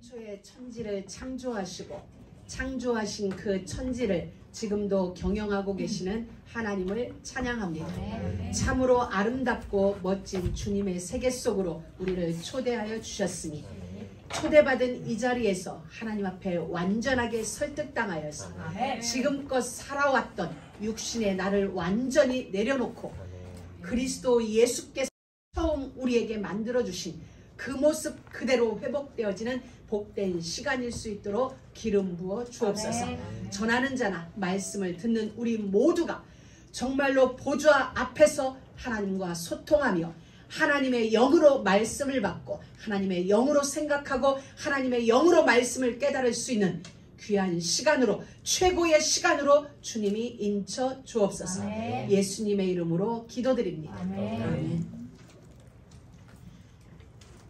태초에 천지를 창조하시고 창조하신 그 천지를 지금도 경영하고 계시는 하나님을 찬양합니다. 참으로 아름답고 멋진 주님의 세계 속으로 우리를 초대하여 주셨으니 초대받은 이 자리에서 하나님 앞에 완전하게 설득당하여서 지금껏 살아왔던 육신의 나를 완전히 내려놓고 그리스도 예수께서 처음 우리에게 만들어주신 그 모습 그대로 회복되어지는 복된 시간일 수 있도록 기름 부어 주옵소서. 전하는 자나 말씀을 듣는 우리 모두가 정말로 보좌 앞에서 하나님과 소통하며 하나님의 영으로 말씀을 받고 하나님의 영으로 생각하고 하나님의 영으로 말씀을 깨달을 수 있는 귀한 시간으로 최고의 시간으로 주님이 인쳐 주옵소서. 아멘. 예수님의 이름으로 기도드립니다. 아멘. 아멘.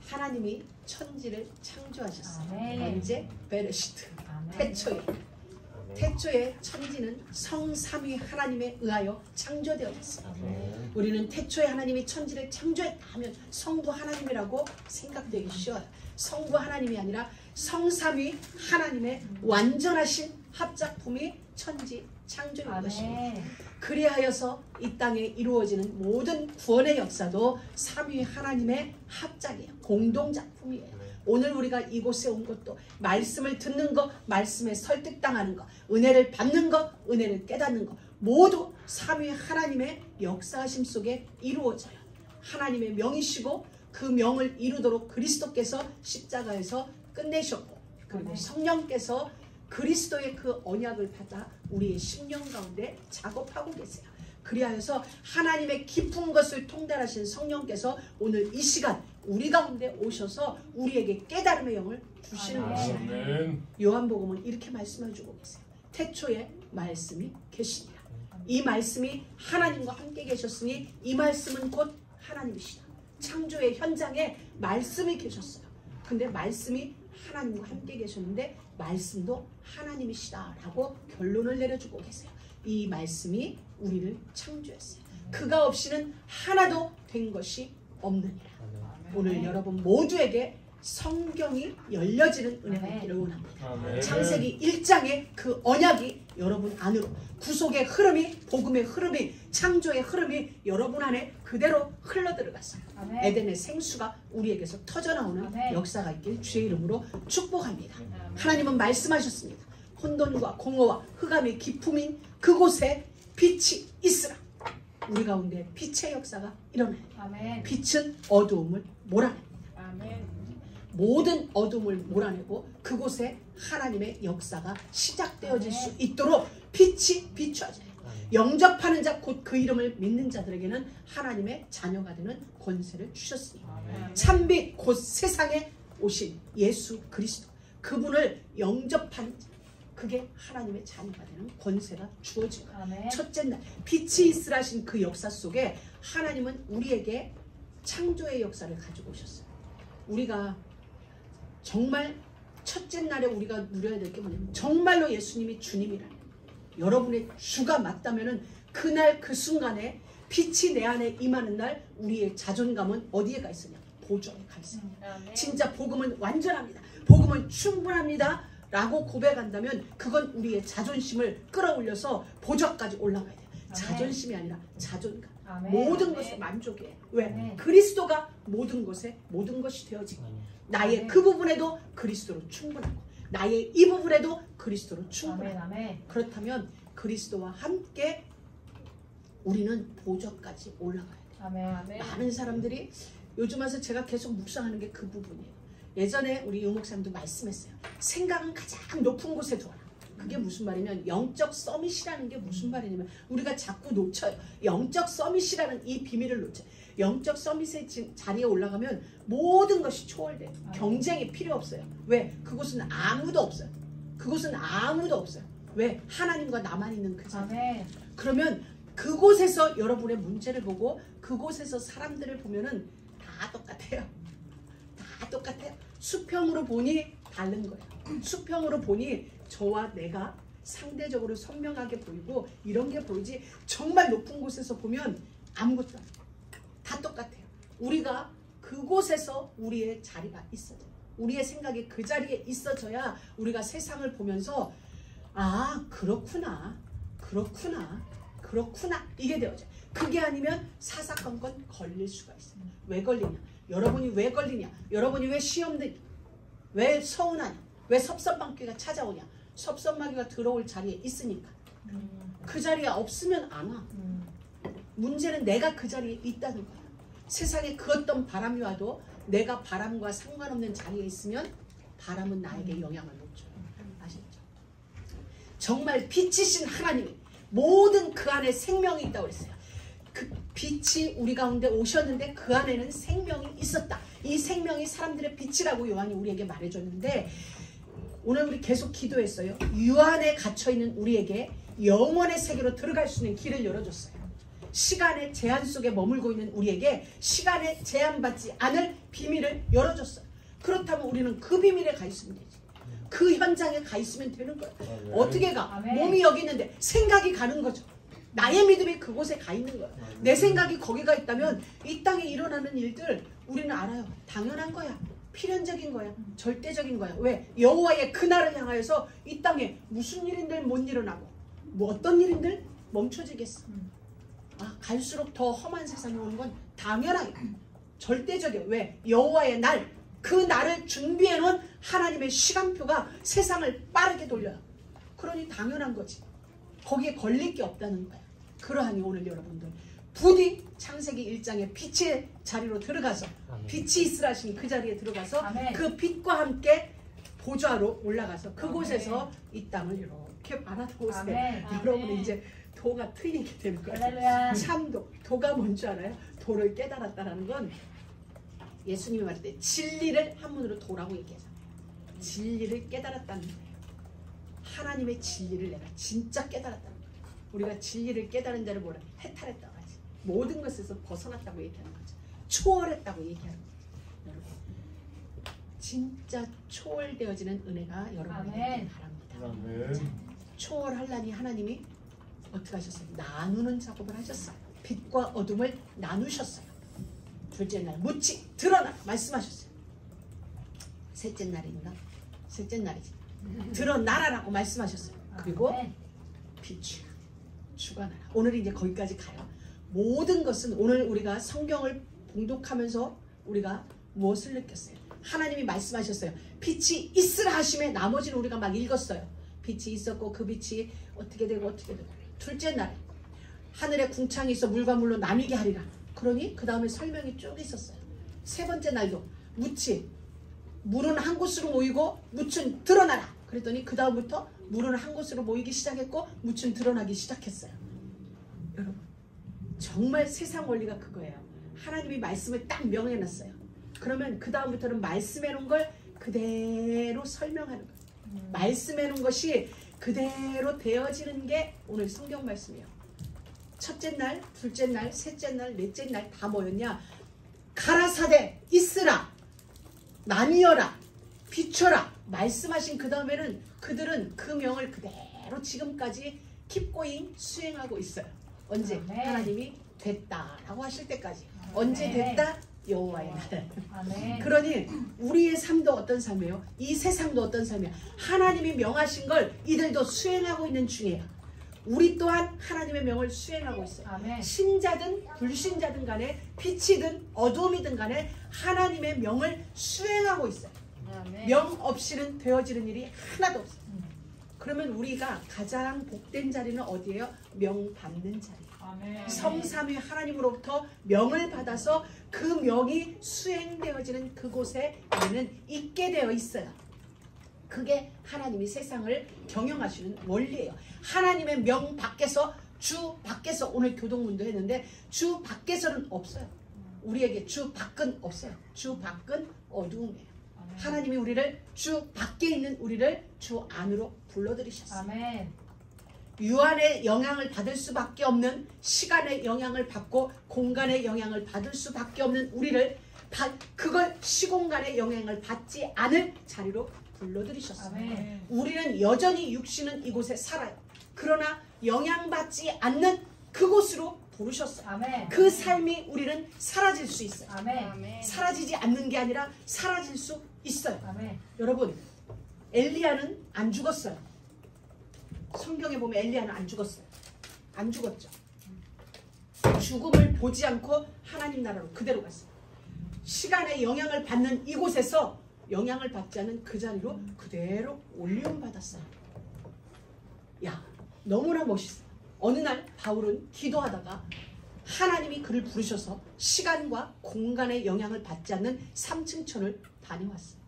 하나님이 천지를 창조하셨어요. 아멘. 언제? 베르시트. 태초에. 태초에 천지는 성삼위 하나님에 의하여 창조되어졌어요. 우리는 태초에 하나님이 천지를 창조했다 하면 성부 하나님이라고 생각되기 쉬워요. 성부 하나님이 아니라 성삼위 하나님의 완전하신 합작품이 천지 창조인 것입니다. 그리하여서 이 땅에 이루어지는 모든 구원의 역사도 삼위 하나님의 합작이에요. 공동작품이에요. 오늘 우리가 이곳에 온 것도 말씀을 듣는 것, 말씀에 설득당하는 것, 은혜를 받는 것, 은혜를 깨닫는 것 모두 삼위 하나님의 역사하심 속에 이루어져요. 하나님의 명이시고 그 명을 이루도록 그리스도께서 십자가에서 끝내셨고 그리고 성령께서 그리스도의 그 언약을 받아 우리의 심령 가운데 작업하고 계세요. 그리하여서 하나님의 깊은 것을 통달하신 성령께서 오늘 이 시간 우리 가운데 오셔서 우리에게 깨달음의 영을 주시는 것입니다. 요한복음은 이렇게 말씀해주고 계세요. 태초에 말씀이 계시니라. 이 말씀이 하나님과 함께 계셨으니 이 말씀은 곧 하나님이시다. 창조의 현장에 말씀이 계셨어요. 근데 말씀이 하나님과 함께 계셨는데 말씀도 하나님이시다 라고 결론을 내려주고 계세요. 이 말씀이 우리를 창조했어요. 그가 없이는 하나도 된 것이 없느니라. 오늘 여러분 모두에게 성경이 열려지는 은혜가 있기를 원합니다. 창세기 1장의 그 언약이 여러분 안으로 구속의 흐름이 복음의 흐름이 창조의 흐름이 여러분 안에 그대로 흘러들어갔어요. 에덴의 생수가 우리에게서 터져나오는 역사가 있길 주의 이름으로 축복합니다. 하나님은 말씀하셨습니다. 혼돈과 공허와 흑암의 깊음인 그곳에 빛이 있으라. 우리 가운데 빛의 역사가 일어나요. 빛은 어두움을 몰아냅니다. 모든 어둠을 몰아내고 그곳에 하나님의 역사가 시작되어질 수 있도록 빛이 비춰져요. 영접하는 자 곧 그 이름을 믿는 자들에게는 하나님의 자녀가 되는 권세를 주셨으니 참빛 곧 세상에 오신 예수 그리스도 그분을 영접하는 자 그게 하나님의 자녀가 되는 권세가 주어진 거예요. 첫째 날 빛이 있으라신 그 역사 속에 하나님은 우리에게 창조의 역사를 가지고 오셨어요. 우리가 정말 첫째 날에 우리가 누려야 될 게 뭐냐면 정말로 예수님이 주님이라는 여러분의 주가 맞다면은 그날 그 순간에 빛이 내 안에 임하는 날 우리의 자존감은 어디에 가 있으냐? 보좌에 가 있어요. 진짜 복음은 완전합니다. 복음은 충분합니다. 라고 고백한다면 그건 우리의 자존심을 끌어올려서 보좌까지 올라가야 돼요. 자존심이 아니라 자존감. 모든 것에 만족해. 왜? 그리스도가 모든 것에 모든 것이 되어지기. 나의 그 부분에도 그리스도로 충분하고 나의 이 부분에도 그리스도로 충분하고 그렇다면 그리스도와 함께 우리는 보좌까지 올라가야 돼요. 많은 사람들이 요즘 와서 제가 계속 묵상하는 게 그 부분이에요. 예전에 우리 유목사님도 말씀했어요. 생각은 가장 높은 곳에 두어라. 그게 무슨 말이냐면 영적 서밋이라는 게 무슨 말이냐면 우리가 자꾸 놓쳐요. 영적 서밋이라는 이 비밀을 놓쳐요. 영적 서밋의 자리에 올라가면 모든 것이 초월돼요. 경쟁이 필요 없어요. 왜? 그곳은 아무도 없어요. 그곳은 아무도 없어요. 왜? 하나님과 나만 있는 그 자리. 그러면 그곳에서 여러분의 문제를 보고 그곳에서 사람들을 보면은 다 똑같아요. 다 똑같아요. 수평으로 보니 다른 거예요. 수평으로 보니 저와 내가 상대적으로 선명하게 보이고 이런 게 보이지 정말 높은 곳에서 보면 아무것도 다 똑같아요. 우리가 그곳에서 우리의 자리가 있어요. 우리의 생각이 그 자리에 있어져야 우리가 세상을 보면서 아 그렇구나 이게 되어져요. 그게 아니면 사사건건 걸릴 수가 있어요. 왜 걸리냐? 여러분이 왜 걸리냐? 여러분이 왜 시험 들냐? 왜 서운하냐? 왜 섭섭마귀가 찾아오냐? 섭섭마귀가 들어올 자리에 있으니까. 그 자리에 없으면 안 와. 문제는 내가 그 자리에 있다는 거야. 세상에 그 어떤 바람이 와도 내가 바람과 상관없는 자리에 있으면 바람은 나에게 영향을 못 줘요. 아시죠? 정말 빛이신 하나님이 모든 그 안에 생명이 있다고 그랬어요. 그 빛이 우리 가운데 오셨는데 그 안에는 생명이 있었다. 이 생명이 사람들의 빛이라고 요한이 우리에게 말해줬는데 오늘 우리 계속 기도했어요. 유 안에 갇혀있는 우리에게 영원의 세계로 들어갈 수 있는 길을 열어줬어요. 시간의 제한 속에 머물고 있는 우리에게 시간에 제한받지 않을 비밀을 열어줬어요. 그렇다면 우리는 그 비밀에 가 있으면 되지. 그 현장에 가 있으면 되는 거예요. 어떻게 가? 몸이 여기 있는데 생각이 가는 거죠. 나의 믿음이 그곳에 가 있는 거예요. 내 생각이 거기가 있다면 이 땅에 일어나는 일들 우리는 알아요. 당연한 거야. 필연적인 거야. 절대적인 거야. 왜? 여호와의 그날을 향하여서 이 땅에 무슨 일인들 못 일어나고 뭐 어떤 일인들 멈춰지겠어. 갈수록 더 험한 세상이 오는 건 당연하게 절대적이에요. 왜? 여호와의 날, 그 날을 준비해 놓은 하나님의 시간표가 세상을 빠르게 돌려요. 그러니 당연한 거지. 거기에 걸릴 게 없다는 거야. 그러하니 오늘 여러분들 부디 창세기 1장의 빛의 자리로 들어가서 빛이 있으라 하신 그 자리에 들어가서 그 빛과 함께 보좌로 올라가서 그곳에서 이 땅을 이렇게 바라보세요. 여러분은 이제 도가 트이게 되는 거예요. 참도. 도가 뭔지 알아요? 도를 깨달았다는 건 예수님이 말할 때 진리를 한문으로 도라고 얘기하잖아요. 진리를 깨달았다는 거예요. 하나님의 진리를 내가 진짜 깨달았다는 거예요. 우리가 진리를 깨달은 자를 뭐라 해탈했다고 하지. 모든 것에서 벗어났다고 얘기하는 거죠. 초월했다고 얘기하는 거예요. 여러분 진짜 초월되어지는 은혜가 여러분에게 바랍니다. 초월하려니 하나님이 어떻게 하셨어요? 나누는 작업을 하셨어요. 빛과 어둠을 나누셨어요. 둘째 날 묻지 드러나 말씀하셨어요. 셋째 날인가? 셋째 날이지. 드러나라라고 말씀하셨어요. 그리고 빛이야. 주관하라. 오늘 이제 거기까지 가요. 모든 것은 오늘 우리가 성경을 봉독하면서 우리가 무엇을 느꼈어요? 하나님이 말씀하셨어요. 빛이 있으라 하심에 나머지는 우리가 막 읽었어요. 빛이 있었고 그 빛이 어떻게 되고 어떻게 되고. 둘째 날 하늘에 궁창이 있어 물과 물로 나뉘게 하리라. 그러니 그 다음에 설명이 쭉 있었어요. 세 번째 날도 묻지 물은 한 곳으로 모이고 묻은 드러나라. 그랬더니 그 다음부터 물은 한 곳으로 모이기 시작했고 묻은 드러나기 시작했어요. 여러분 정말 세상 원리가 그거예요. 하나님이 말씀을 딱 명해놨어요. 그러면 그 다음부터는 말씀해놓은 걸 그대로 설명하는 거예요. 말씀해놓은 것이 그대로 되어지는 게 오늘 성경 말씀이에요. 첫째 날, 둘째 날, 셋째 날, 넷째 날 다 뭐였냐? 가라사대 있으라, 나뉘어라, 비춰라 말씀하신 그 다음에는 그들은 그 명을 그대로 지금까지 킵고잉 수행하고 있어요. 언제? 하나님이 됐다라고 하실 때까지. 언제 됐다? 여호와의 날. 그러니 우리의 삶도 어떤 삶이에요? 이 세상도 어떤 삶이에요? 하나님이 명하신 걸 이들도 수행하고 있는 중이에요. 우리 또한 하나님의 명을 수행하고 있어요. 신자든 불신자든 간에 빛이든 어둠이든 간에 하나님의 명을 수행하고 있어요. 명 없이는 되어지는 일이 하나도 없어요. 그러면 우리가 가장 복된 자리는 어디예요? 명 받는 자리. 성삼위 하나님으로부터 명을 받아서 그 명이 수행되어지는 그곳에 우리는 있게 되어 있어요. 그게 하나님이 세상을 경영하시는 원리예요. 하나님의 명 밖에서, 주 밖에서, 오늘 교동문도 했는데 주 밖에서는 없어요. 우리에게 주 밖은 없어요. 주 밖은 어두움이에요. 하나님이 우리를 주 밖에 있는 우리를 주 안으로 불러들이셨어요. 유한의 영향을 받을 수밖에 없는, 시간의 영향을 받고 공간의 영향을 받을 수밖에 없는 우리를 그걸 시공간의 영향을 받지 않을 자리로 불러들이셨어요. 우리는 여전히 육신은 이곳에 살아요. 그러나 영향받지 않는 그곳으로 부르셨어요. 그 삶이 우리는 사라질 수 있어요. 사라지지 않는 게 아니라 사라질 수 있어요. 아멘. 여러분, 엘리야는 안 죽었어요. 성경에 보면 엘리야는 안 죽었어요. 안 죽었죠. 죽음을 보지 않고 하나님 나라로 그대로 갔어요. 시간의 영향을 받는 이곳에서 영향을 받지 않은 그 자리로 그대로 올리움 받았어요. 야, 너무나 멋있어요. 어느 날 바울은 기도하다가 하나님이 그를 부르셔서 시간과 공간의 영향을 받지 않는 3층 천을 다녀왔어요.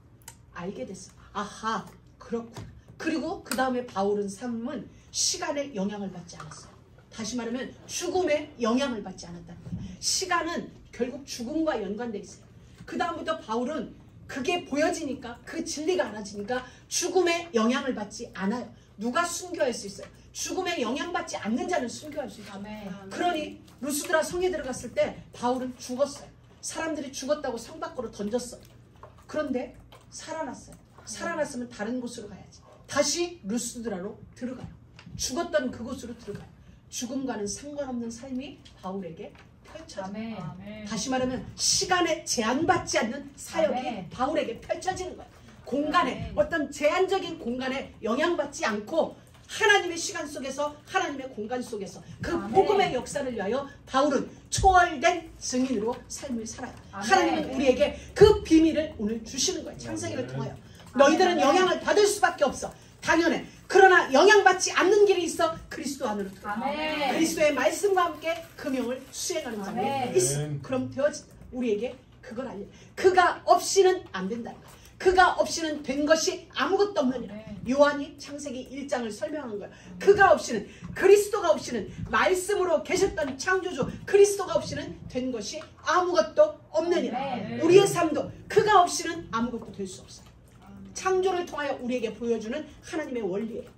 알게 됐어요. 아하, 그렇구나. 그리고 그 다음에 바울은 삶은 시간의 영향을 받지 않았어요. 다시 말하면 죽음의 영향을 받지 않았다는 거예요. 시간은 결국 죽음과 연관되어 있어요. 그 다음부터 바울은 그게 보여지니까, 그 진리가 알아지니까 죽음의 영향을 받지 않아요. 누가 순교할 수 있어요? 죽음에 영향받지 않는 자는 순교할 수 있어요. 그러니 루스드라 성에 들어갔을 때 바울은 죽었어요. 사람들이 죽었다고 성 밖으로 던졌어요. 그런데 살아났어요. 살아났으면 다른 곳으로 가야지. 다시 루스드라로 들어가요. 죽었던 그곳으로 들어가요. 죽음과는 상관없는 삶이 바울에게 펼쳐져요. 다시 말하면 시간에 제한받지 않는 사역이 바울에게 펼쳐지는 거예요. 공간에, 어떤 제한적인 공간에 영향받지 않고 하나님의 시간 속에서, 하나님의 공간 속에서 그 복음의 역사를 위하여 바울은 초월된 증인으로 삶을 살아요. 하나님은 우리에게 그 비밀을 오늘 주시는 거예요. 창세기를 통하여. 너희들은 영향을 받을 수밖에 없어. 당연해. 그러나 영향받지 않는 길이 있어. 그리스도 안으로 들어가. 그리스도의 말씀과 함께 금용을 수행하는 자가 있어. 그럼 되어진다. 우리에게 그걸 알려. 그가 없이는 안 된다는 거야. 그가 없이는 된 것이 아무것도 없느니라. 요한이 창세기 1장을 설명한 거야. 그가 없이는, 그리스도가 없이는, 말씀으로 계셨던 창조주 그리스도가 없이는 된 것이 아무것도 없느니라. 우리의 삶도 그가 없이는 아무것도 될 수 없어요. 창조를 통하여 우리에게 보여주는 하나님의 원리예요.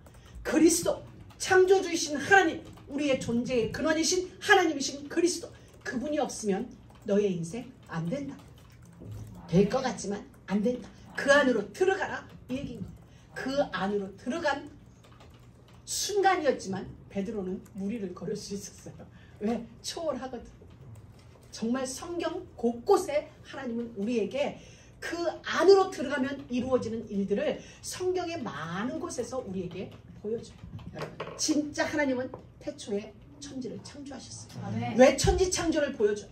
그리스도, 창조주이신 하나님, 우리의 존재의 근원이신 하나님이신 그리스도, 그분이 없으면 너의 인생 안 된다. 될 것 같지만 안 된다. 그 안으로 들어가라, 이 얘기인 거예요. 그 안으로 들어간 순간이었지만 베드로는 무리를 걸을 수 있었어요. 왜? 초월하거든. 정말 성경 곳곳에 하나님은 우리에게 그 안으로 들어가면 이루어지는 일들을 성경의 많은 곳에서 우리에게 보여줘요. 여러분, 진짜 하나님은 태초에 천지를 창조하셨어요. 왜 천지 창조를 보여줘요?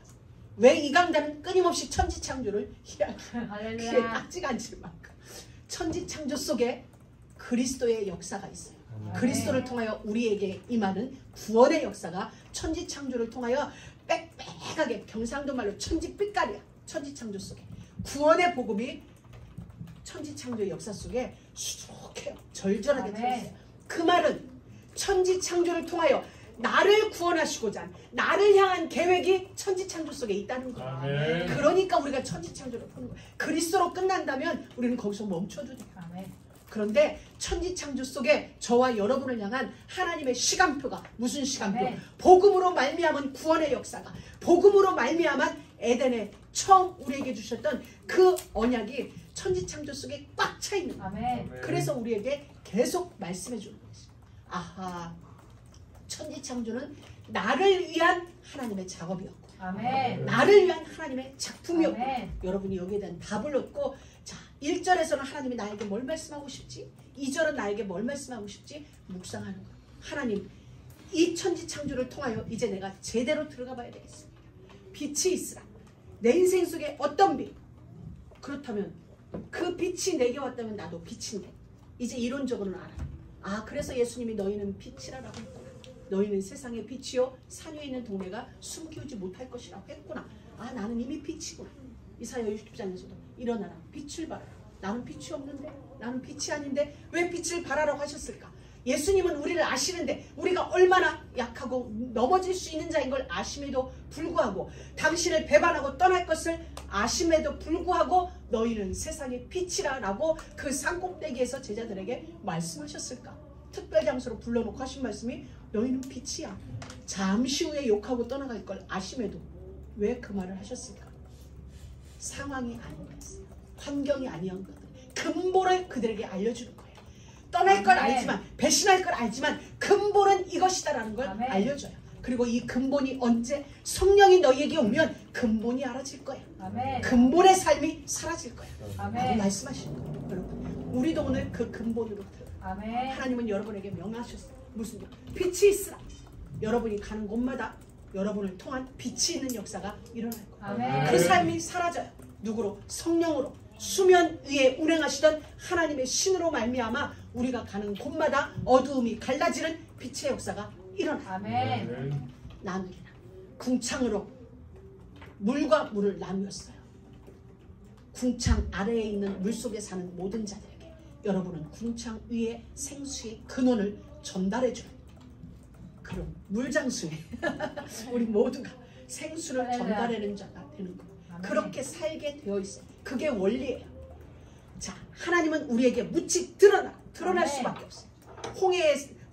왜 이 강단은 끊임없이 천지 창조를 이야기해요? 귀에 딱지가 앉을 만큼. 천지 창조 속에 그리스도의 역사가 있어요. 그리스도를 통하여 우리에게 임하는 구원의 역사가 천지 창조를 통하여 빽빽하게, 경상도 말로 천지빛깔이야. 천지 창조 속에 구원의 복음이 천지 창조의 역사 속에 수족해요. 절절하게 들어있어요. 그 말은 천지 창조를 통하여 나를 구원하시고자 한, 나를 향한 계획이 천지창조 속에 있다는 거예요. 아멘. 그러니까 우리가 천지창조를 보는 거예요. 그리스도로 끝난다면 우리는 거기서 멈춰도 돼요. 아멘. 그런데 천지창조 속에 저와 여러분을 향한 하나님의 시간표가 무슨 시간표? 아멘. 복음으로 말미암은 구원의 역사가, 복음으로 말미암은 에덴에 처음 우리에게 주셨던 그 언약이 천지창조 속에 꽉 차 있는 거예요. 아멘. 그래서 우리에게 계속 말씀해 주는 거지. 아하, 천지창조는 나를 위한 하나님의 작업이었고, 아멘. 나를 위한 하나님의 작품이었고, 아멘. 여러분이 여기에 대한 답을 얻고, 자, 1절에서는 하나님이 나에게 뭘 말씀하고 싶지? 2절은 나에게 뭘 말씀하고 싶지? 묵상하는 거예요. 하나님, 이 천지창조를 통하여 이제 내가 제대로 들어가 봐야 되겠습니다. 빛이 있으라. 내 인생 속에 어떤 빛? 그렇다면 그 빛이 내게 왔다면 나도 빛인데, 이제 이론적으로는 알아요. 아, 그래서 예수님이 너희는 빛이라라고 했구나. 너희는 세상의 빛이요 산 위에 있는 동네가 숨기우지 못할 것이라고 했구나. 아, 나는 이미 빛이구나. 이사야 60장에서도 일어나라, 빛을 발하라. 나는 빛이 없는데, 나는 빛이 아닌데 왜 빛을 발하라고 하셨을까? 예수님은 우리를 아시는데 우리가 얼마나 약하고 넘어질 수 있는 자인 걸 아심에도 불구하고, 당신을 배반하고 떠날 것을 아심에도 불구하고 너희는 세상의 빛이라 라고 그 산꼭대기에서 제자들에게 말씀하셨을까? 특별장소로 불러놓고 하신 말씀이 너희는 빛이야. 잠시 후에 욕하고 떠나갈 걸 아심에도 왜 그 말을 하셨을까? 상황이 아닌 거였어요. 환경이 아니었거든. 근본을 그들에게 알려주는 거예요. 떠날 걸 알지만, 배신할 걸 알지만 근본은 이것이다라는 걸 알려줘요. 그리고 이 근본이 언제? 성령이 너희에게 오면 근본이 알아질 거야. 아멘. 근본의 삶이 사라질 거야. 아멘. 라고 말씀하시는 거예요. 여러분, 우리도 오늘 그 근본으로 들어가. 아멘. 하나님은 여러분에게 명하셨어요. 무슨 일? 빛이 있으라. 여러분이 가는 곳마다 여러분을 통한 빛이 있는 역사가 일어날 거예요. 아멘. 그 삶이 사라져요. 누구로? 성령으로. 수면 위에 운행하시던 하나님의 신으로 말미암아 우리가 가는 곳마다 어두움이 갈라지는 빛의 역사가 일어나요. 아멘. 나누리라. 궁창으로 물과 물을 나누었어요. 궁창 아래에 있는 물속에 사는 모든 자들에게 여러분은 궁창 위에 생수의 근원을 전달해 줘요. 그럼 물장수에 우리 모두가 생수를 전달하는 자가 되는 거예요. 그렇게 살게 되어 있어요. 그게 원리예요. 자, 하나님은 우리에게 묻히 드러날 수밖에 없어요.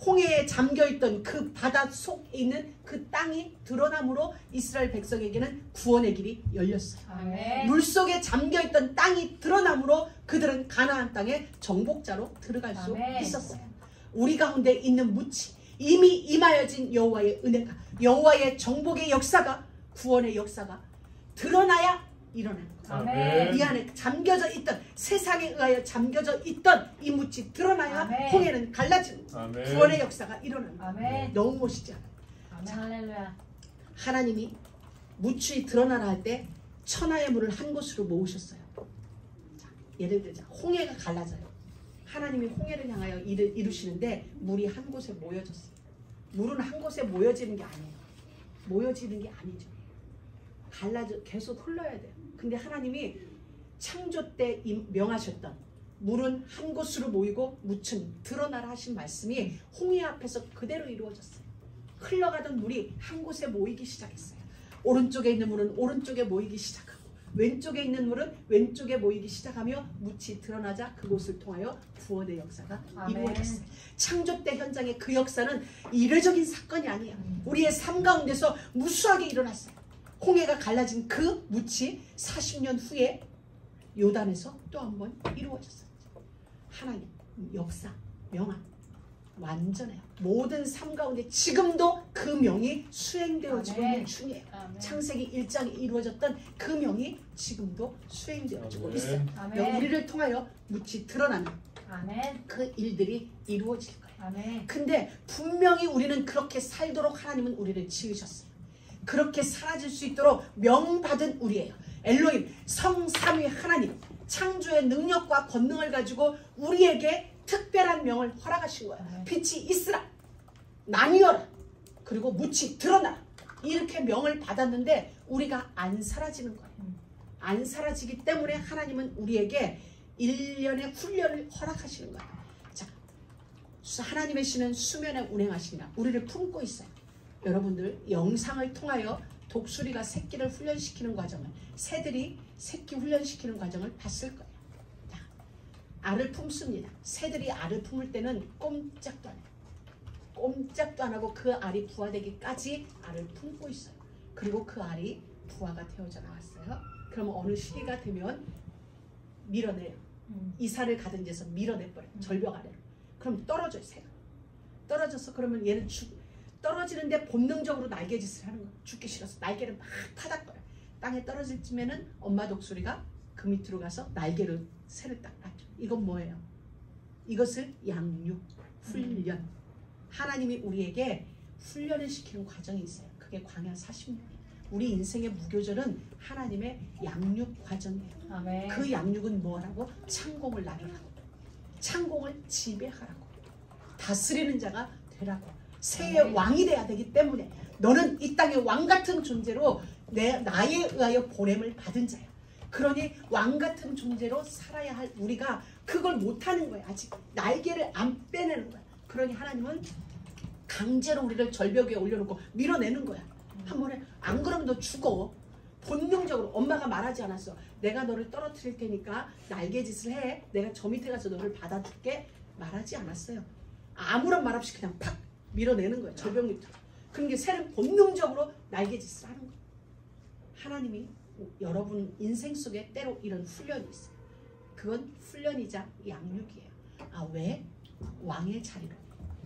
홍해에 잠겨있던 그 바다 속에 있는 그 땅이 드러남으로 이스라엘 백성에게는 구원의 길이 열렸어요. 아멘. 물속에 잠겨있던 땅이 드러남으로 그들은 가나안 땅의 정복자로 들어갈 수 아멘. 있었어요. 우리 가운데 있는 묻히 이미 임하여진 여호와의 은혜가, 여호와의 정복의 역사가, 구원의 역사가 드러나야 일어나는 거예요. 아멘. 이 안에 잠겨져 있던, 세상에 의하여 잠겨져 있던 이 묻이 드러나야 아멘. 홍해는 갈라지는 아멘. 구원의 역사가 일어나는 거예요. 아멘. 너무 멋있지 않아요? 아멘. 할렐루야. 하나님이 묻이 드러나라 할 때 천하의 물을 한 곳으로 모으셨어요. 자, 예를 들자 홍해가 갈라져요. 하나님이 홍해를 향하여 일을 이루시는데 물이 한 곳에 모여졌어요. 물은 한 곳에 모여지는 게 아니에요. 모여지는 게 아니죠. 갈라져 계속 흘러야 돼요. 근데 하나님이 창조 때 명하셨던 물은 한 곳으로 모이고 묻은 드러나라 하신 말씀이 홍해 앞에서 그대로 이루어졌어요. 흘러가던 물이 한 곳에 모이기 시작했어요. 오른쪽에 있는 물은 오른쪽에 모이기 시작하고 왼쪽에 있는 물은 왼쪽에 모이기 시작하며 묻이 드러나자 그곳을 통하여 구원의 역사가 아멘. 이루어졌어요. 창조 때 현장의 그 역사는 이례적인 사건이 아니에요. 우리의 삶 가운데서 무수하게 일어났어요. 홍해가 갈라진 그 묻이 40년 후에 요단에서 또 한 번 이루어졌어요. 하나님 역사, 명함 완전해요. 모든 삶 가운데 지금도 그 명이 수행되어지고 있는 중이에요. 아멘. 창세기 1장에 이루어졌던 그 명이 지금도 수행되어지고 아멘. 있어요. 아멘. 우리를 통하여 묻이 드러나는 아멘. 그 일들이 이루어질 거예요. 아멘. 근데 분명히 우리는 그렇게 살도록 하나님은 우리를 지으셨어요. 그렇게 사라질 수 있도록 명받은 우리예요. 엘로힘 성삼위 하나님 창조의 능력과 권능을 가지고 우리에게 특별한 명을 허락하신 거예요. 빛이 있으라, 나뉘어라, 그리고 묻이 드러나라, 이렇게 명을 받았는데 우리가 안 사라지는 거예요. 안 사라지기 때문에 하나님은 우리에게 1년의 훈련을 허락하시는 거예요. 자, 하나님의 신은 수면에 운행하시니라 우리를 품고 있어요. 여러분들 영상을 통하여 독수리가 새끼를 훈련시키는 과정을, 새들이 새끼 훈련시키는 과정을 봤을 거예요. 자, 알을 품습니다. 새들이 알을 품을 때는 꼼짝도 안 해요. 꼼짝도 안 하고 그 알이 부화되기까지 알을 품고 있어요. 그리고 그 알이 부화가 되어져 나왔어요. 그러면 어느 시기가 되면 밀어내요. 이사를 가든 데서 밀어내버려요. 절벽 아래로. 그럼 떨어져요. 새가. 떨어져서 그러면 얘는 떨어지는데 본능적으로 날개짓을 하는 거예요. 죽기 싫어서 날개를 막 타닥거려요. 땅에 떨어질 쯤에는 엄마 독수리가 그 밑으로 가서 날개로 새를 딱 놨죠. 이건 뭐예요? 이것을 양육, 훈련. 하나님이 우리에게 훈련을 시키는 과정이 있어요. 그게 광야 40년. 우리 인생의 무교절은 하나님의 양육 과정이에요. 아멘. 그 양육은 뭐라고? 창공을 나누라고, 창공을 지배하라고, 다스리는 자가 되라고, 새의 왕이 돼야 되기 때문에 너는 이 땅의 왕 같은 존재로 나에 의하여 보냄을 받은 자야. 그러니 왕 같은 존재로 살아야 할 우리가 그걸 못하는 거야. 아직 날개를 안 빼내는 거야. 그러니 하나님은 강제로 우리를 절벽 위에 올려놓고 밀어내는 거야. 한 번에 안 그러면 너 죽어. 본능적으로 엄마가 말하지 않았어. 내가 너를 떨어뜨릴 테니까 날개짓을 해. 내가 저 밑에 가서 너를 받아줄게. 말하지 않았어요. 아무런 말 없이 그냥 팍 밀어내는 거예요. 절벽 밑으로. 그러니까 새는 본능적으로 날개짓을 하는 거예요. 하나님이 여러분 인생 속에 때로 이런 훈련이 있어요. 그건 훈련이자 양육이에요. 아, 왜? 왕의 자리로,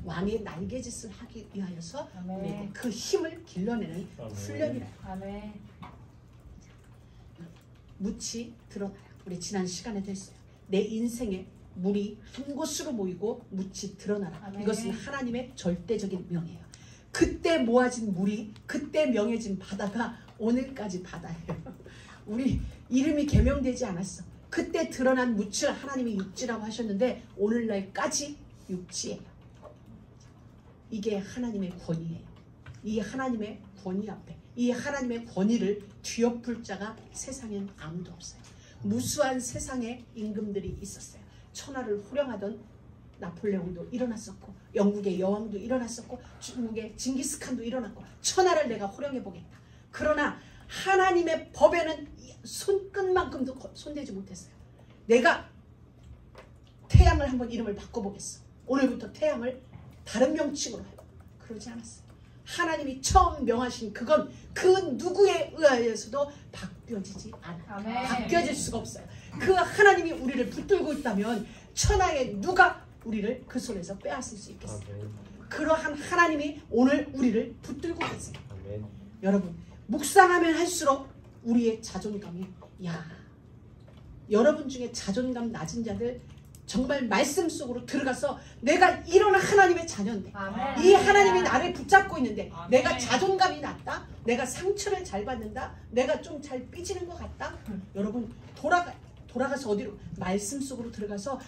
왕의 날개짓을 하기 위하여서 우리에게 그 힘을 길러내는 훈련이래요. 아멘. 묻이 드러나요. 우리 지난 시간에 됐어요. 내 인생에 물이 한 곳으로 모이고 묻이 드러나라. 아멘. 이것은 하나님의 절대적인 명예예요. 그때 모아진 물이, 그때 명예진 바다가 오늘까지 바다예요. 우리 이름이 개명되지 않았어. 그때 드러난 묻을 하나님이 육지라고 하셨는데 오늘날까지 육지예요. 이게 하나님의 권위예요. 이 하나님의 권위 앞에, 이 하나님의 권위를 뒤엎을 자가 세상엔 아무도 없어요. 무수한 세상에 임금들이 있었어요. 천하를 호령하던 나폴레옹도 일어났었고, 영국의 여왕도 일어났었고, 중국의 징기스칸도 일어났고, 천하를 내가 호령해 보겠다. 그러나 하나님의 법에는 손끝만큼도 손대지 못했어요. 내가 태양을 한번 이름을 바꿔보겠어. 오늘부터 태양을 다른 명칭으로 해요. 그러지 않았어요. 하나님이 처음 명하신 그건 그 누구에 의하여서도 바뀌어지지 않아요. 아멘. 바뀌어질 수가 없어요. 그 하나님이 우리를 붙들고 있다면 천하에 누가 우리를 그 손에서 빼앗을 수 있겠어요. 그러한 하나님이 오늘 우리를 붙들고 계세요. 여러분, 묵상하면 할수록 우리의 자존감이, 여러분 중에 자존감 낮은 자들 정말 말씀 속으로 들어가서 내가 이런 하나님의 자녀인데, 아멘. 이 하나님이 나를 붙잡고 있는데, 아멘. 내가 자존감이 낮다, 내가 상처를 잘 받는다, 내가 좀 잘 삐지는 것 같다. 여러분, 돌아가서 어디로? 말씀 속으로 들어가서,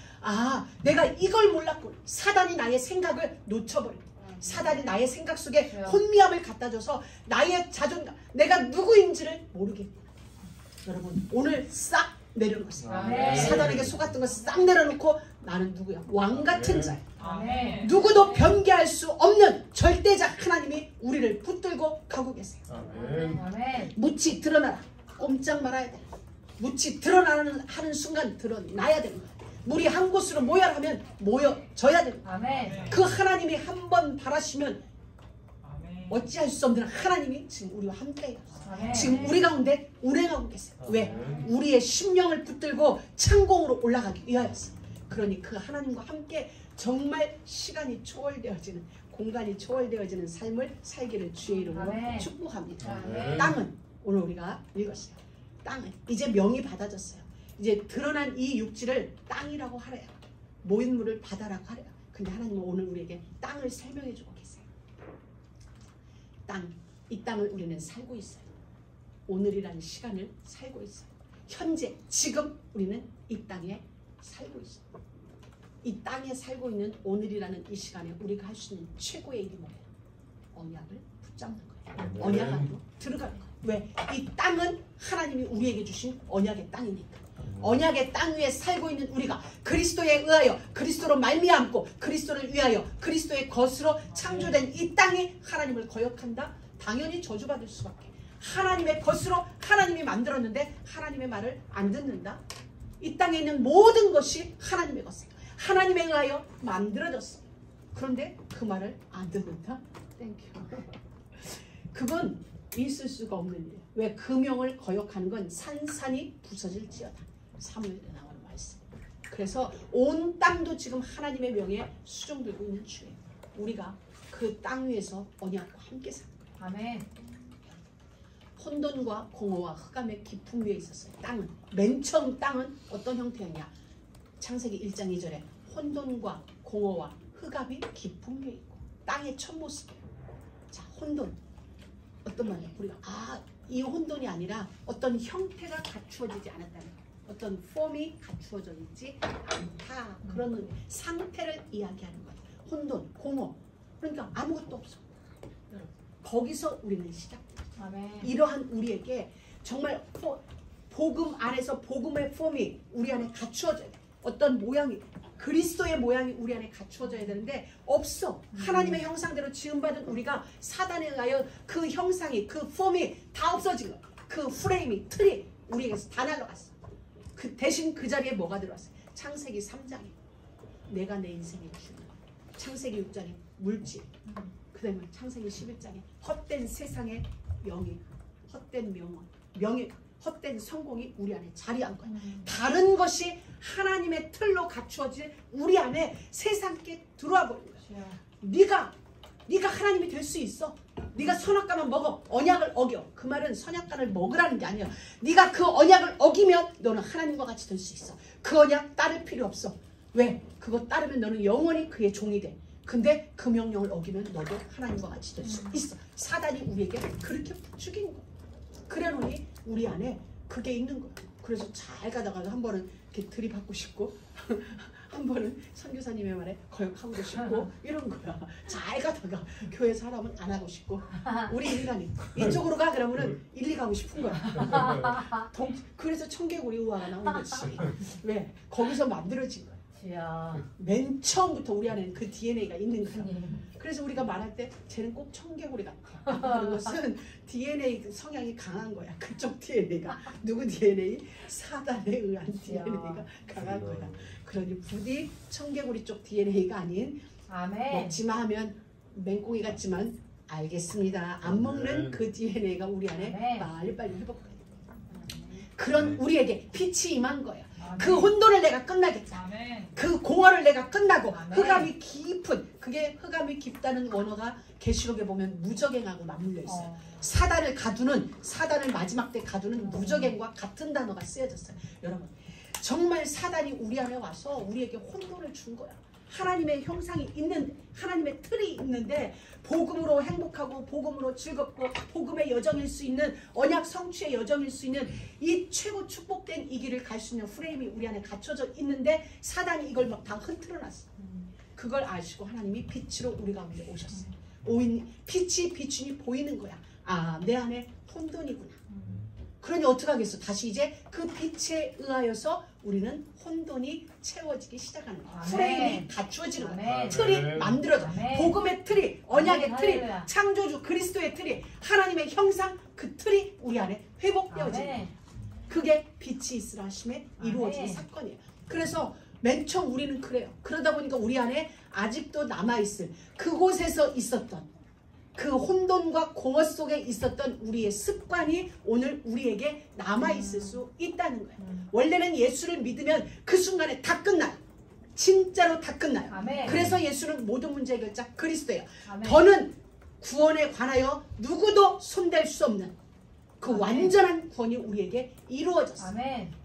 내가 이걸 몰랐고, 사단이 나의 생각을 놓쳐버려. 사단이 나의 생각 속에 혼미함을 갖다 줘서 나의 자존감, 내가 누구인지를 모르겠구나. 여러분, 오늘 싹 내려놓으세요. 아멘. 사단에게 속았던 거 싹 내려놓고 나는 누구야? 왕 같은 자야. 아멘. 누구도 변개할 수 없는 절대적 하나님이 우리를 붙들고 가고 계세요. 아멘. 묻이 드러나라. 꼼짝 말아야 돼. 묻이 드러나는 하는 순간 드러나야 되는 거야. 물이 한 곳으로 모여라 하면 모여져야 되는 거야. 아멘. 그 하나님이 한 번 바라시면 어찌할 수 없는 하나님이 지금 우리와 함께해요. 아멘. 지금 우리 가운데 운행하고 계세요. 왜? 우리의 심령을 붙들고 창공으로 올라가기 위하여서. 그러니 그 하나님과 함께 정말 시간이 초월되어지는, 공간이 초월되어지는 삶을 살기를 주의 이름으로 아멘. 축복합니다. 아멘. 땅은 오늘 우리가 읽었어요. 땅은 이제 명이 받아졌어요. 이제 드러난 이 육지를 땅이라고 하래요. 모인 물을 바다라고 하래요. 근데 하나님은 오늘 우리에게 땅을 설명해 주고 계세요. 땅, 이 땅을 우리는 살고 있어요. 오늘이라는 시간을 살고 있어요. 현재, 지금 우리는 이 땅에 살고 있어요. 이 땅에 살고 있는 오늘이라는 이 시간에 우리가 할 수 있는 최고의 일이 뭐예요? 언약을 붙잡는 거예요. 언약 안으로 들어가는 거예요. 왜? 이 땅은 하나님이 우리에게 주신 언약의 땅이니까. 언약의 땅 위에 살고 있는 우리가 그리스도에 의하여, 그리스도로 말미암고 그리스도를 위하여 그리스도의 것으로 창조된 이 땅이 하나님을 거역한다? 당연히 저주받을 수밖에. 하나님의 것으로 하나님이 만들었는데 하나님의 말을 안 듣는다? 이 땅에 있는 모든 것이 하나님의 것이에요. 하나님에 의하여 만들어졌어요. 그런데 그 말을 안 듣는다? 땡큐. 그건 있을 수가 없는 일이에요. 왜? 그 명을 거역하는 건 산산이 부서질지어다. 사무엘에 나오는 말씀. 그래서 온 땅도 지금 하나님의 명에 수종 들고 있는 주예요. 우리가 그 땅 위에서 언약과 함께 사는 거예요. 아멘. 혼돈과 공허와 흑암의 깊음 위에 있었어요. 땅은, 맨 처음 땅은 어떤 형태였냐? 창세기 1장 2절에 혼돈과 공허와 흑암이 깊음 위에 있고, 땅의 첫 모습이에요. 자, 혼돈 어떤 말이에요? 우리가 이 혼돈이 아니라 어떤 형태가 갖추어지지 않았다는 거예요. 어떤 폼이 갖추어져 있지 않다. 그런 상태를 이야기하는 거예요. 혼돈, 공허. 그러니까 아무것도 없어. 여러분, 거기서 우리는 시작돼요. 아멘. 이러한 우리에게 정말 복음 안에서 복음의 폼이 우리 안에 갖추어져야 돼. 어떤 모양이, 그리스도의 모양이 우리 안에 갖추어져야 되는데 없어. 하나님의 형상대로 지음받은 우리가 사단에 의하여 그 형상이, 그 폼이 다 없어진 거야. 그 프레임이, 틀이 우리에게서 다 날아갔어. 그 대신 그 자리에 뭐가 들어왔어요? 창세기 3장에 내가 내 인생의 주인, 창세기 6장에 물질, 그 다음에 창세기 11장에 헛된 세상의 명예, 헛된 명언, 명예, 헛된 성공이 우리 안에 자리한 거야. 다른 것이 하나님의 틀로 갖추어진 우리 안에 세상께 들어와 버린 거야. 네가 하나님이 될 수 있어. 네가 선악과만 먹어. 언약을 어겨. 그 말은 선악과를 먹으라는 게 아니에요. 네가 그 언약을 어기면 너는 하나님과 같이 될 수 있어. 그 언약 따를 필요 없어. 왜? 그거 따르면 너는 영원히 그의 종이 돼. 근데 그 명령을 어기면 너도 하나님과 같이 될 수 있어. 사단이 우리에게 그렇게 죽인 거야. 그래놓으니 우리 안에 그게 있는 거야. 그래서 잘 가다가 한 번은 이렇게 들이받고 싶고 한 번은 선교사님의 말에 거역하고도 싶고 이런 거야. 잘 가다가 교회 사람은 안 하고 싶고 우리 인간이 이쪽으로 가 그러면은 일리 가고 싶은 거야. 그래서 청개구리 우화가 나온 거지. 왜? 거기서 만들어진 거야. 맨 처음부터 우리 안에는 그 DNA가 있는 거야. 그래서 우리가 말할 때 쟤는 꼭 청개구리 같아. 그런 것은 DNA 성향이 강한 거야. 그쪽 DNA가. 누구 DNA? 사단에 의한 DNA가 강한 거야. 그러니 부디 청개구리 쪽 DNA가 아닌 먹지마 하면 맹꽁이 같지만 알겠습니다. 안 먹는 그 DNA가 우리 안에 빨리빨리 회복돼야 돼. 그런 우리에게 빛이 임한 거야. 그 혼돈을 내가 끝나겠다. 그 공허를 내가 끝나고 흑암이 깊은, 그게 흑암이 깊다는 원어가 계시록에 보면 무적행하고 맞물려 있어요. 사단을 가두는, 사단을 마지막 때 가두는 무적행과 같은 단어가 쓰여졌어요. 여러분 정말 사단이 우리 안에 와서 우리에게 혼돈을 준 거야. 하나님의 형상이 있는, 하나님의 틀이 있는데 복음으로 행복하고 복음으로 즐겁고 복음의 여정일 수 있는, 언약 성취의 여정일 수 있는 이 최고 축복된 이 길을 갈 수 있는 프레임이 우리 안에 갖춰져 있는데 사단이 이걸 막 다 흐트러놨어. 그걸 아시고 하나님이 빛으로 우리 가운데 오셨어요. 빛이 비추니 보이는 거야. 아, 내 안에 혼돈이구나. 그러니 어떻게 하겠어? 다시 이제 그 빛에 의하여서 우리는 혼돈이 채워지기 시작하는 거야. 프레임이 갖추어지는 거야. 틀이 만들어져. 복음의 틀이, 언약의 틀이, 창조주 그리스도의 틀이, 하나님의 형상, 그 틀이 우리 안에 회복되어지는 거야. 그게 빛이 있으라 하심에 이루어진 사건이에요. 그래서 맨 처음 우리는 그래요. 그러다 보니까 우리 안에 아직도 남아있을, 그곳에서 있었던 그 혼돈과 공허 속에 있었던 우리의 습관이 오늘 우리에게 남아있을 수 있다는 거예요. 원래는 예수를 믿으면 그 순간에 다 끝나요. 진짜로 다 끝나요. 그래서 예수는 모든 문제의 결자 그리스도예요. 더는 구원에 관하여 누구도 손댈 수 없는 그 완전한 구원이 우리에게 이루어졌어요.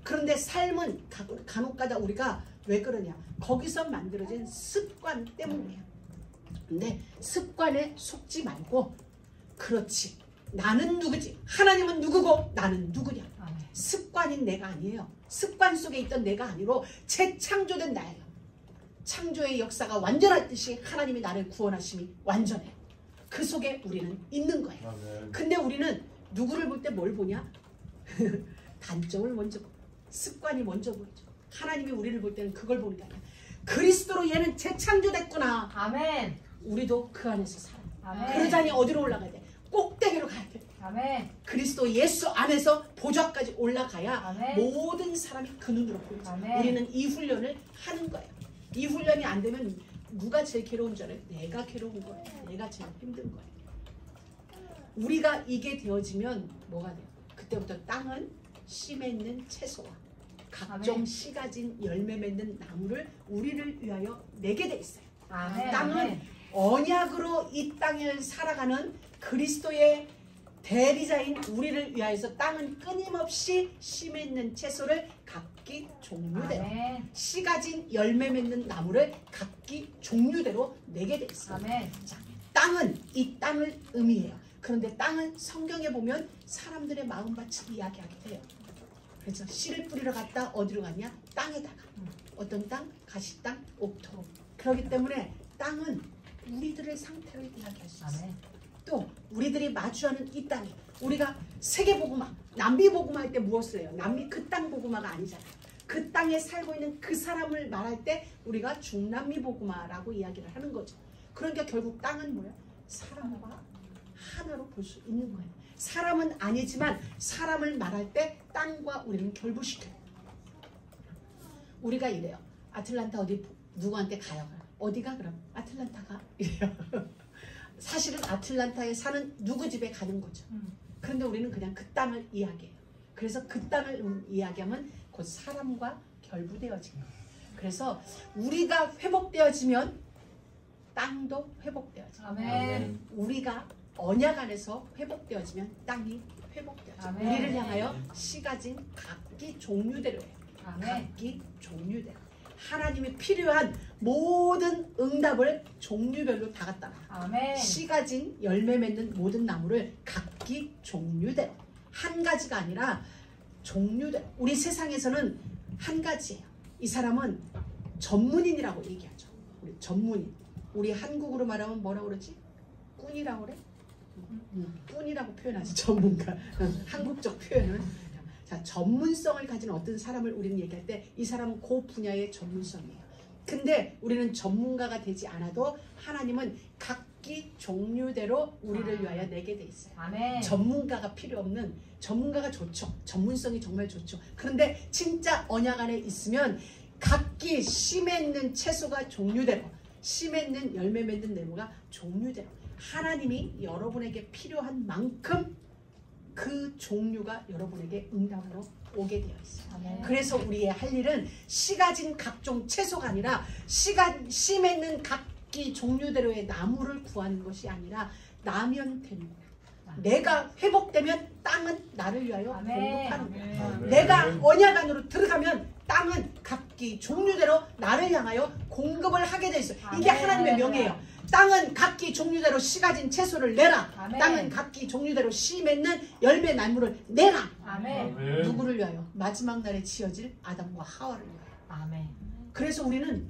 그런데 삶은 간혹가다 우리가 왜 그러냐, 거기서 만들어진 습관 때문이에요. 근데 습관에 속지 말고, 그렇지, 나는 누구지, 하나님은 누구고 나는 누구냐. 습관인 내가 아니에요. 습관 속에 있던 내가 아니로 재창조된 나예요. 창조의 역사가 완전하듯이 하나님이 나를 구원하심이 완전해요. 그 속에 우리는 있는 거예요. 근데 우리는 누구를 볼 때 뭘 보냐? 단점을 먼저 보고 습관이 먼저 보이죠. 하나님이 우리를 볼 때는 그걸 보는 게 아니야. 그리스도로 얘는 재창조됐구나. 아멘. 우리도 그 안에서 살아. 아멘. 그러자니 어디로 올라가야 돼? 꼭대기로 가야 돼. 아멘. 그리스도 예수 안에서 보좌까지 올라가야 아멘. 모든 사람이 그 눈으로 보이죠. 아멘. 우리는 이 훈련을 하는 거예요. 이 훈련이 안 되면 누가 제일 괴로운 줄 알아요? 내가 괴로운 거예요. 내가 제일 힘든 거예요. 우리가 이게 되어지면 뭐가 돼요? 그때부터 땅은 씨 맺는 채소와 각종 아멘. 씨 가진 열매 맺는 나무를 우리를 위하여 내게 돼 있어요. 아멘. 땅은 아멘. 언약으로 이 땅을 살아가는 그리스도의 대리자인 우리를 위하여서 땅은 끊임없이 씨 맺는 채소를 각기 종류대로, 아멘. 씨 가진 열매 맺는 나무를 각기 종류대로 내게 돼 있어요. 아멘. 자, 땅은 이 땅을 의미해요. 그런데 땅은 성경에 보면 사람들의 마음밭을 이야기하게 돼요. 그래서 씨를 뿌리러 갔다 어디로 갔냐? 땅에다가. 어떤 땅? 가시땅, 옥토. 그렇기 때문에 땅은 우리들의 상태를 이야기할 수 있어요. 아멘. 또 우리들이 마주하는 이 땅이, 우리가 세계복음화, 남미복음화 할 때 무엇을 해요? 남미 그 땅 복음화가 아니잖아요. 그 땅에 살고 있는 그 사람을 말할 때 우리가 중남미복음화라고 이야기를 하는 거죠. 그러니까 결국 땅은 뭐야? 사람과 하나로 볼 수 있는 거예요. 사람은 아니지만 사람을 말할 때 땅과 우리는 결부시켜요. 우리가 이래요. 아틀란타 어디 누구한테 가요? 어디가 그럼? 아틀란타가? 이래요. 사실은 아틀란타에 사는 누구 집에 가는 거죠. 그런데 우리는 그냥 그 땅을 이야기해요. 그래서 그 땅을 이야기하면 곧 사람과 결부되어지는 거예요. 그래서 우리가 회복되어지면 땅도 회복되어져요. 아멘. 우리가 언약 안에서 회복되어지면 땅이 회복되어져. 아멘. 우리를 향하여 씨 가진 각기 종류대로 해요. 아멘. 각기 종류대로. 하나님이 필요한 모든 응답을 종류별로 다 갖다 놔요. 아멘. 씨 가진 열매 맺는 모든 나무를 각기 종류대로. 한 가지가 아니라 종류대로. 우리 세상에서는 한 가지예요. 이 사람은 전문인이라고 얘기하죠. 우리 전문인. 우리 한국으로 말하면 뭐라고 그러지? 꾼이라고 그래? 꾼이라고 표현하지. 전문가. 한국적 표현은. 자, 전문성을 가진 어떤 사람을 우리는 얘기할 때 이 사람은 그 분야의 전문성이에요. 근데 우리는 전문가가 되지 않아도 하나님은 각기 종류대로 우리를 위하여 내게 돼 있어요. 아멘. 전문가가 필요 없는, 전문가가 좋죠. 전문성이 정말 좋죠. 그런데 진짜 언약 안에 있으면 각기 씨 맺는 채소가 종류대로, 씨 맺는 열매 맺는 나무가 종류대로 하나님이 여러분에게 필요한 만큼 그 종류가 여러분에게 응답으로 오게 되어 있어요. 아멘. 그래서 우리의 할 일은 씨 가진 각종 채소가 아니라 씨 맺는 각기 종류대로의 나무를 구하는 것이 아니라 나면 되는 거야. 내가 회복되면 땅은 나를 위하여 아멘. 공급하는 거야. 아멘. 내가 언약 안으로 들어가면 땅은 각기 종류대로 나를 향하여 공급을 하게 돼 있어요. 이게 아멘. 하나님의 명예예요. 땅은 각기 종류대로 씨 가진 채소를 내라. 아멘. 땅은 각기 종류대로 씨 맺는 열매 나무를 내라. 아멘. 아멘. 누구를 위하여? 마지막 날에 지어질 아담과 하와를 위하여. 아멘. 그래서 우리는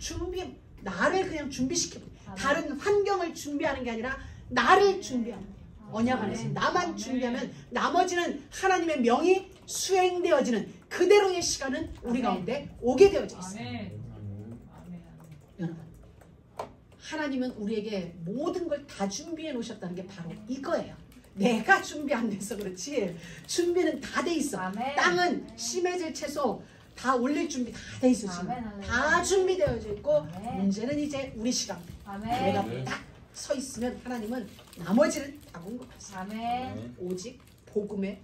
나를 그냥 준비시켜. 아멘. 다른 환경을 준비하는 게 아니라 나를 준비하는 거예요. 언약 안에서 아멘. 나만 아멘. 준비하면 나머지는 하나님의 명이 수행되어지는 그대로의 시간은 우리 아멘. 가운데 오게 되어져 있어요. 아멘. 아멘. 여러분, 하나님은 우리에게 모든 걸 다 준비해 놓으셨다는 게 바로 이거예요. 내가 준비 안 돼서 그렇지 준비는 다 돼 있어. 아멘. 땅은 씨 맺을 채소 다 올릴 준비 다 돼 있어. 지금 아멘. 다 준비되어져 있고 아멘. 문제는 이제 우리 시간. 아멘. 내가 딱 서 있으면 하나님은 나머지를 다 공급하세요. 아멘. 오직 복음의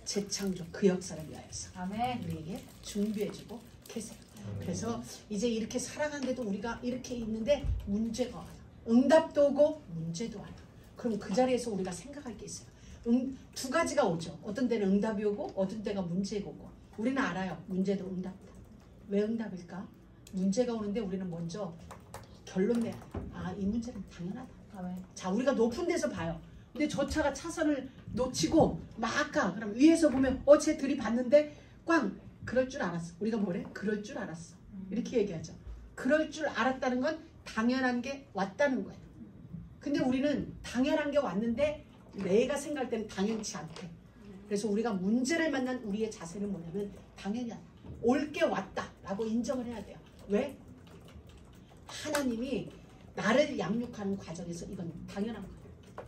재창조 그 역사를 위하여서 아멘. 우리에게 준비해주고 계세요. 그래서 이제 이렇게 살아가는데도 우리가 이렇게 있는데 문제가 와요. 응답도 오고 문제도 와요. 그럼 그 자리에서 우리가 생각할 게 있어요. 두 가지가 오죠. 어떤 때는 응답이 오고 어떤 때가 문제가 오고. 우리는 알아요. 문제도 응답이다. 왜 응답일까? 문제가 오는데 우리는 먼저 결론 내야 돼. 아, 이 문제는 당연하다. 아멘. 자, 우리가 높은 데서 봐요. 근데 저 차가 차선을 놓치고 막 가. 그럼 위에서 보면 쟤 들이받는데 꽝. 그럴 줄 알았어. 우리가 뭐래? 그럴 줄 알았어. 이렇게 얘기하죠. 그럴 줄 알았다는 건 당연한 게 왔다는 거예요. 근데 우리는 당연한 게 왔는데 내가 생각할 때는 당연치 않대. 그래서 우리가 문제를 만난 우리의 자세는 뭐냐면 당연히 올 게 왔다라고 인정을 해야 돼요. 왜? 하나님이 나를 양육하는 과정에서 이건 당연한 거예요.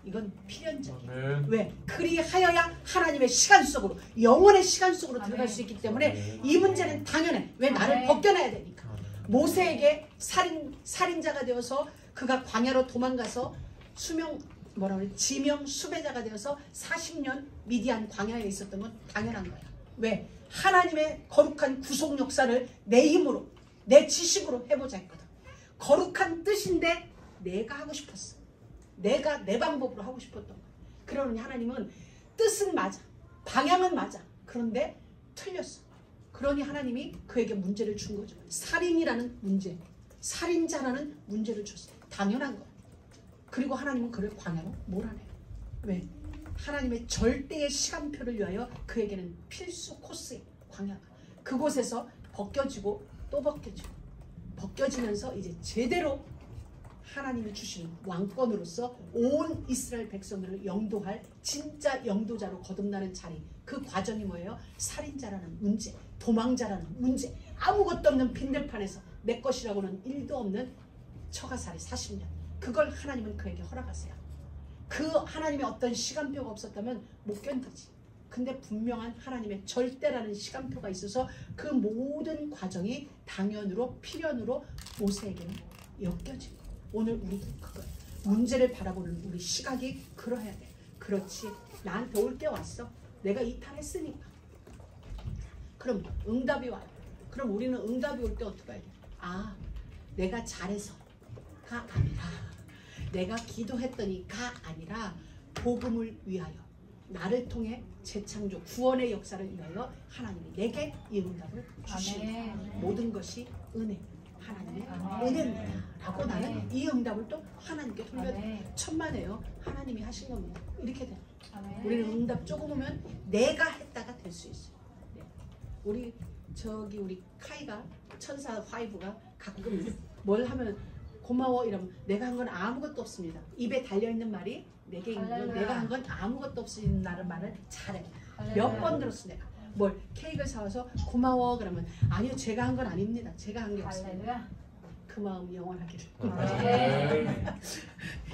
이건 필연적이에요. 아멘. 왜? 그리하여야 하나님의 시간 속으로 영원의 시간 속으로 들어갈 아멘. 수 있기 때문에 아멘. 이 문제는 당연해. 왜? 나를 아멘. 벗겨내야 되니까. 모세에게 살인자가 되어서 그가 광야로 도망가서 지명 수배자가 되어서 40년 미디안 광야에 있었던 건 당연한 거야. 왜? 하나님의 거룩한 구속 역사를 내 힘으로 내 지식으로 해보자 했거든. 거룩한 뜻인데 내가 하고 싶었어. 내가 내 방법으로 하고 싶었던 거야. 그러니 하나님은 뜻은 맞아. 방향은 맞아. 그런데 틀렸어. 그러니 하나님이 그에게 문제를 준 거죠. 살인이라는 문제, 살인자라는 문제를 줬어요. 당연한 거야. 그리고 하나님은 그를 광야로 몰아내요. 왜? 하나님의 절대의 시간표를 위하여 그에게는 필수 코스예요. 광야가. 그곳에서 벗겨지고 또 벗겨지고 벗겨지면서 이제 제대로 하나님이 주시는 왕권으로서 온 이스라엘 백성들을 영도할 진짜 영도자로 거듭나는 자리. 그 과정이 뭐예요? 살인자라는 문제, 도망자라는 문제, 아무것도 없는 빈들판에서 내 것이라고는 1도 없는 처가살이 40년. 그걸 하나님은 그에게 허락하세요. 그 하나님의 어떤 시간표가 없었다면 못 견디지. 근데 분명한 하나님의 절대라는 시간표가 있어서 그 모든 과정이 당연으로 필연으로 모세에게는 엮여진 거예요. 오늘 우리도 그거예요. 문제를 바라보는 우리 시각이 그러해야 돼. 그렇지. 나한테 올 게 왔어. 내가 이탈했으니까. 그럼 응답이 와요. 그럼 우리는 응답이 올 때 어떻게 해야 돼? 아, 내가 잘해서가 아니라 내가 기도했더니가 아니라 복음을 위하여 나를 통해 재창조 구원의 역사를 위하여 하나님이 내게 이 응답을 주시니 모든 것이 은혜 하나님의 은혜입니다 라고 나는 이 응답을 또 하나님께 돌려드려요. 천만에요. 하나님이 하신 겁니다. 이렇게 돼요. 우리는 응답 조금 오면 내가 했다가 될 수 있어요. 네. 우리 카이가 천사 화이브가 가끔 뭘 하면 고마워 이러면 내가 한 건 아무것도 없습니다. 입에 달려있는 말이 내게 있는 건 내가 한 건 아무것도 없습니다라는 말을 잘해. 몇 번 들었어 내가. 뭘 케이크를 사와서 고마워 그러면 아니요 제가 한 건 아닙니다. 제가 한 게 없습니다. 그 마음 영원하기를.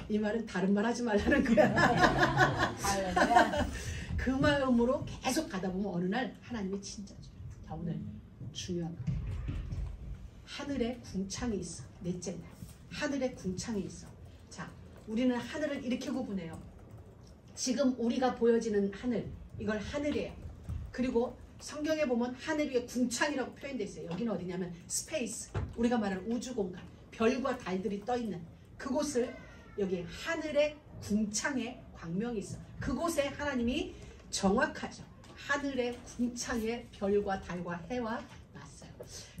이 말은 다른 말 하지 말라는 거야. 그 마음으로 계속 가다 보면 어느 날 하나님이 진짜죠. 자 오늘 중요한 거. 하늘에 궁창이 있어. 넷째 날. 하늘에 궁창이 있어. 자 우리는 하늘을 이렇게 구분해요. 지금 우리가 보여지는 하늘 이걸 하늘이에요. 그리고 성경에 보면 하늘 위에 궁창이라고 표현되어 있어요. 여기는 어디냐면 스페이스 우리가 말하는 우주공간 별과 달들이 떠있는 그곳을 여기 하늘의 궁창에 광명이 있어. 그곳에 하나님이 정확하죠. 하늘의 궁창에 별과 달과 해와 놨어요.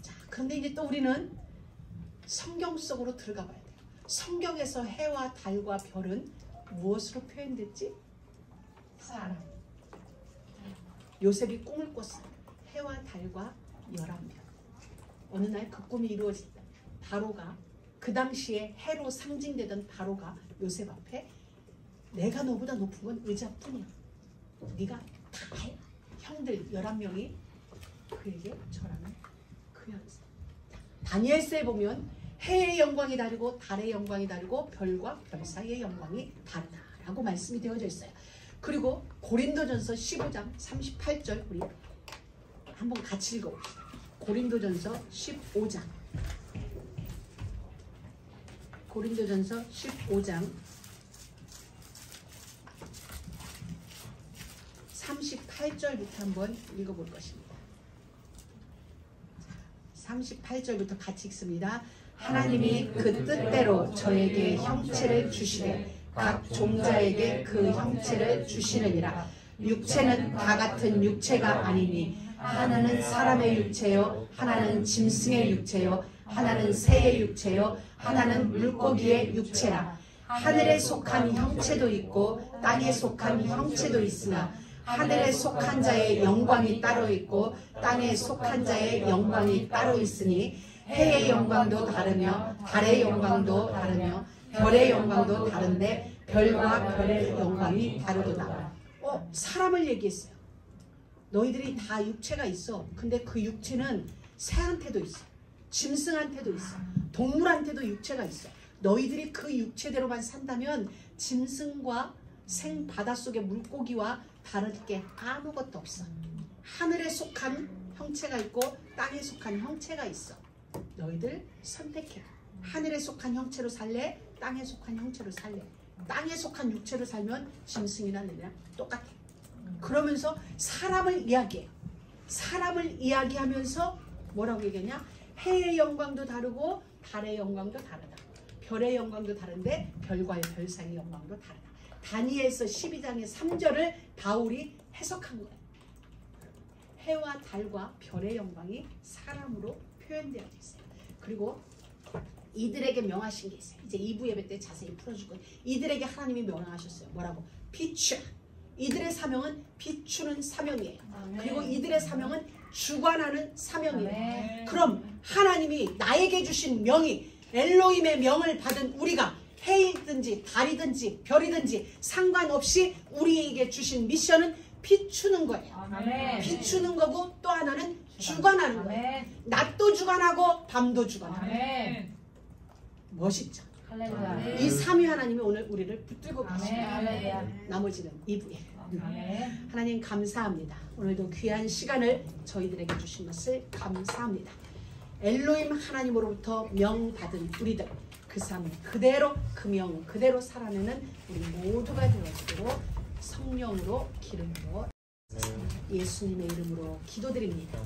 자 그런데 이제 또 우리는 성경 속으로 들어가 봐야 돼요. 성경에서 해와 달과 별은 무엇으로 표현됐지? 사람. 요셉이 꿈을 꿨어요. 해와 달과 11명. 어느 날 그 꿈이 이루어졌다. 바로가 그 당시에 해로 상징되던 바로가 요셉 앞에 내가 너보다 높은 건 의자뿐이야. 네가 다 해. 형들 11명이 그에게 절하는 그 연습. 다니엘서에 보면 해의 영광이 다르고 달의 영광이 다르고 별과 별 사이의 영광이 다르다라고 말씀이 되어져 있어요. 그리고 고린도전서 15장 38절 우리 한번 같이 읽어봅시다. 고린도전서 15장 고린도전서 15장 38절부터 한번 읽어볼 것입니다. 38절부터 같이 읽습니다. 하나님이 그 뜻대로 저에게 형체를 주시되 각 종자에게 그 형체를 주시느니라. 육체는 다 같은 육체가 아니니 하나는 사람의 육체요 하나는 짐승의 육체요 하나는 새의 육체요 하나는 물고기의 육체라. 하늘에 속한 형체도 있고 땅에 속한 형체도 있으나 하늘에 속한 자의 영광이 따로 있고 땅에 속한 자의 영광이 따로 있으니 해의 영광도 다르며 달의 영광도 다르며 별의 영광도 다른데 별과 별의 영광이 다르도다. 사람을 얘기했어요. 너희들이 다 육체가 있어. 근데 그 육체는 새한테도 있어. 짐승한테도 있어. 동물한테도 육체가 있어. 너희들이 그 육체대로만 산다면 짐승과 생 바닷속의 물고기와 다를 게 아무것도 없어. 하늘에 속한 형체가 있고 땅에 속한 형체가 있어. 너희들 선택해. 하늘에 속한 형체로 살래? 땅에 속한 형체로 살래? 땅에 속한 육체로 살면 짐승이나 너희랑 똑같아. 그러면서 사람을 이야기해요. 사람을 이야기하면서 뭐라고 얘기하냐? 해의 영광도 다르고 달의 영광도 다르다. 별의 영광도 다른데 별과의 별 사이의 영광도 다르다. 다니엘서 12장의 3절을 바울이 해석한 거예요. 해와 달과 별의 영광이 사람으로 표현되어 있어요. 그리고 이들에게 명하신 게 있어요. 이제 2부 예배 때 자세히 풀어줄 거예요. 이들에게 하나님이 명하셨어요. 뭐라고? 비추. 이들의 사명은 비추는 사명이에요. 그리고 이들의 사명은 주관하는 사명이에요. 그럼 하나님이 나에게 주신 명이 엘로힘의 명을 받은 우리가 해이든지 달이든지 별이든지 상관없이 우리에게 주신 미션은 비추는 거예요. 비추는 거고 또 하나는 주관하는 거예요. 낮도 주관하고 밤도 주관하고. 멋있죠? 이 삼위 하나님이 오늘 우리를 붙들고 계십니다. 나머지는 2부에. 하나님 감사합니다. 오늘도 귀한 시간을 저희들에게 주신 것을 감사합니다. 엘로힘 하나님으로부터 명받은 우리들 그 삶 그대로 그 명 그대로 살아내는 우리 모두가 되어지도록 성령으로 기름으로 예수님의 이름으로 기도드립니다.